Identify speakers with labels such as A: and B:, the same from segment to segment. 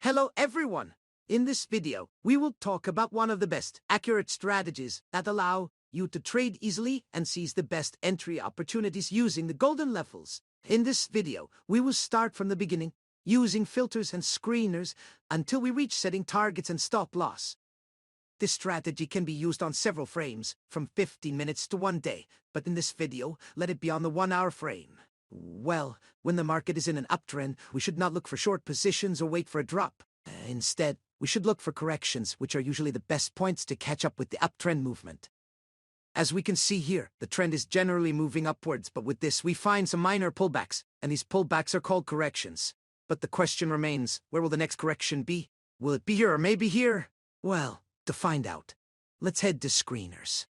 A: Hello everyone! In this video, we will talk about one of the best accurate strategies that allow you to trade easily and seize the best entry opportunities using the golden levels. In this video, we will start from the beginning, using filters and screeners until we reach setting targets and stop loss. This strategy can be used on several frames, from 15 minutes to 1 day, but in this video, let it be on the 1 hour frame. Well, when the market is in an uptrend, we should not look for short positions or wait for a drop. Instead, we should look for corrections, which are usually the best points to catch up with the uptrend movement. As we can see here, the trend is generally moving upwards, but with this we find some minor pullbacks, and these pullbacks are called corrections. But the question remains, where will the next correction be? Will it be here or maybe here? Well, to find out, let's head to screeners.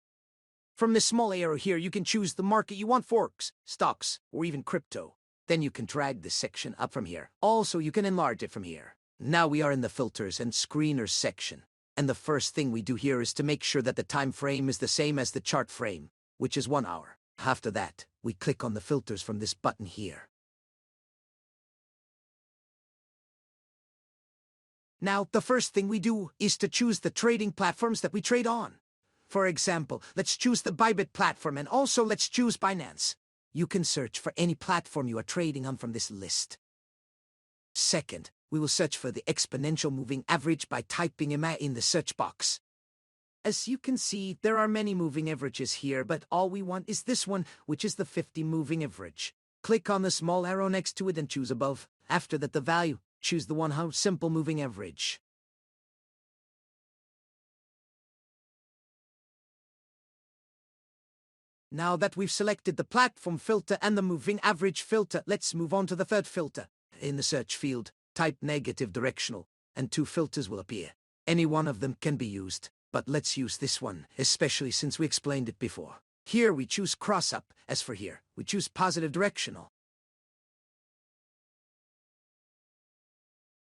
A: From this small arrow here, you can choose the market you want: forex, stocks, or even crypto. Then you can drag this section up from here. Also, you can enlarge it from here. Now we are in the filters and screeners section. And the first thing we do here is to make sure that the time frame is the same as the chart frame, which is 1 hour. After that, we click on the filters from this button here. Now, the first thing we do is to choose the trading platforms that we trade on. For example, let's choose the Bybit platform, and also let's choose Binance. You can search for any platform you are trading on from this list. Second, we will search for the exponential moving average by typing EMA in the search box. As you can see, there are many moving averages here, but all we want is this one, which is the 50 moving average. Click on the small arrow next to it and choose above. After that, the value. Choose the 100 simple moving average. Now that we've selected the platform filter and the moving average filter, let's move on to the third filter. In the search field, type negative directional, and 2 filters will appear. Any one of them can be used, but let's use this one, especially since we explained it before. Here we choose cross up. As for here, we choose positive directional.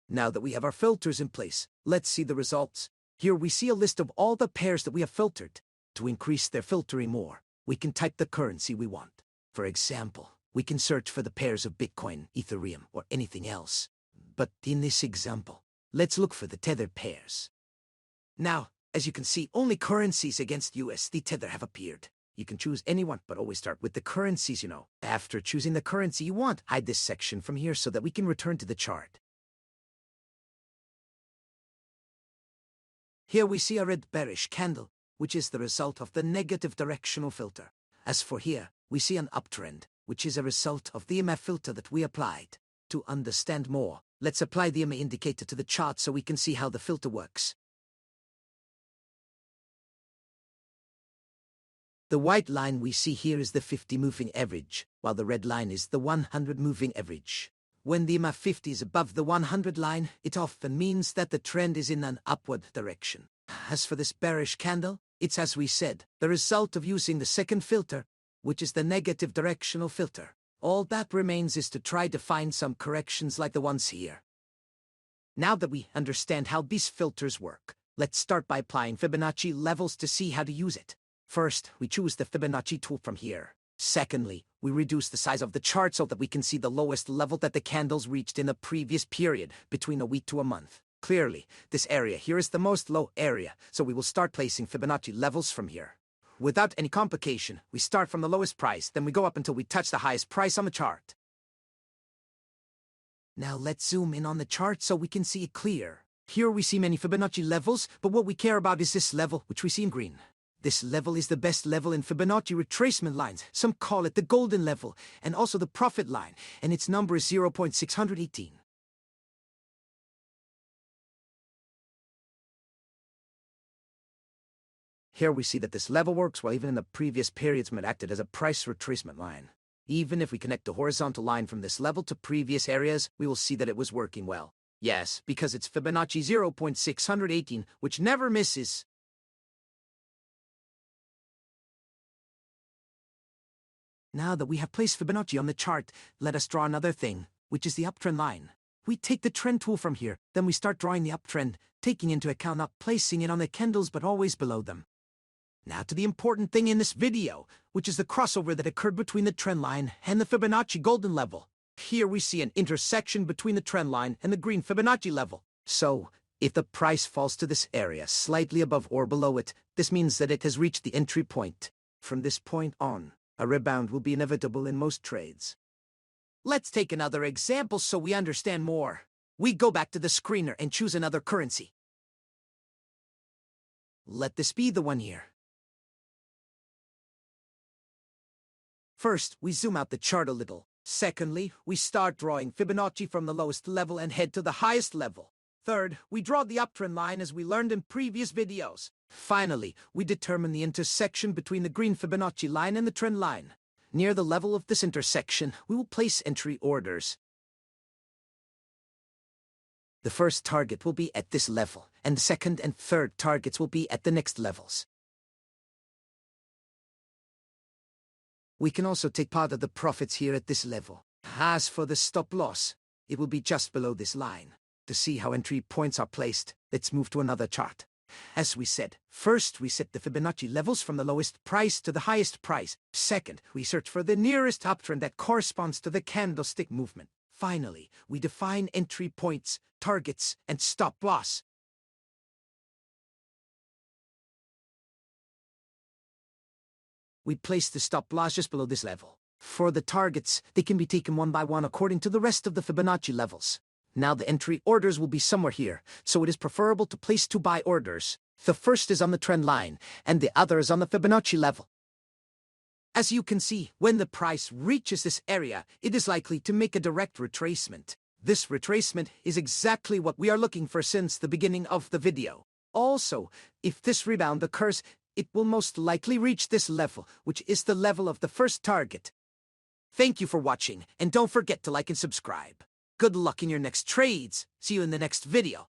A: Now that we have our filters in place, let's see the results. Here we see a list of all the pairs that we have filtered. To increase their filtering more, we can type the currency we want. For example, we can search for the pairs of Bitcoin, Ethereum, or anything else. But in this example, let's look for the tethered pairs. Now, as you can see, only currencies against USD Tether have appeared. You can choose any one, but always start with the currencies you know. After choosing the currency you want, hide this section from here so that we can return to the chart. Here we see a red bearish candle, which is the result of the negative directional filter. As for here, we see an uptrend, which is a result of the EMA filter that we applied. To understand more, let's apply the EMA indicator to the chart so we can see how the filter works. The white line we see here is the 50 moving average, while the red line is the 100 moving average. When the EMA 50 is above the 100 line, it often means that the trend is in an upward direction. As for this bearish candle, it's, as we said, the result of using the second filter, which is the negative directional filter. All that remains is to try to find some corrections like the ones here. Now that we understand how these filters work, let's start by applying Fibonacci levels to see how to use it. First, we choose the Fibonacci tool from here. Secondly, we reduce the size of the chart so that we can see the lowest level that the candles reached in the previous period, between a week to a month. Clearly, this area here is the most low area, so we will start placing Fibonacci levels from here. Without any complication, we start from the lowest price, then we go up until we touch the highest price on the chart. Now let's zoom in on the chart so we can see it clear. Here we see many Fibonacci levels, but what we care about is this level, which we see in green. This level is the best level in Fibonacci retracement lines. Some call it the golden level, and also the profit line, and its number is 0.618. Here we see that this level works well even in the previous periods when it acted as a price retracement line. Even if we connect the horizontal line from this level to previous areas, we will see that it was working well. Yes, because it's Fibonacci 0.618, which never misses. Now that we have placed Fibonacci on the chart, let us draw another thing, which is the uptrend line. We take the trend tool from here, then we start drawing the uptrend, taking into account not placing it on the candles but always below them. Now to the important thing in this video, which is the crossover that occurred between the trend line and the Fibonacci golden level. Here we see an intersection between the trend line and the green Fibonacci level. So, if the price falls to this area slightly above or below it, this means that it has reached the entry point. From this point on, a rebound will be inevitable in most trades. Let's take another example so we understand more. We go back to the screener and choose another currency. Let this be the one here. First, we zoom out the chart a little. Secondly, we start drawing Fibonacci from the lowest level and head to the highest level. Third, we draw the uptrend line as we learned in previous videos. Finally, we determine the intersection between the green Fibonacci line and the trend line. Near the level of this intersection, we will place entry orders. The first target will be at this level, and the second and third targets will be at the next levels. We can also take part of the profits here at this level. As for the stop loss, it will be just below this line. To see how entry points are placed, let's move to another chart. As we said, first we set the Fibonacci levels from the lowest price to the highest price. Second, we search for the nearest uptrend that corresponds to the candlestick movement. Finally, we define entry points, targets, and stop loss. We place the stop loss just below this level. For the targets, they can be taken one by one according to the rest of the Fibonacci levels. Now the entry orders will be somewhere here, so it is preferable to place two buy orders. The first is on the trend line, and the other is on the Fibonacci level. As you can see, when the price reaches this area, it is likely to make a direct retracement. This retracement is exactly what we are looking for since the beginning of the video. Also, if this rebound occurs, it will most likely reach this level, which is the level of the first target. Thank you for watching, and don't forget to like and subscribe. Good luck in your next trades. See you in the next video.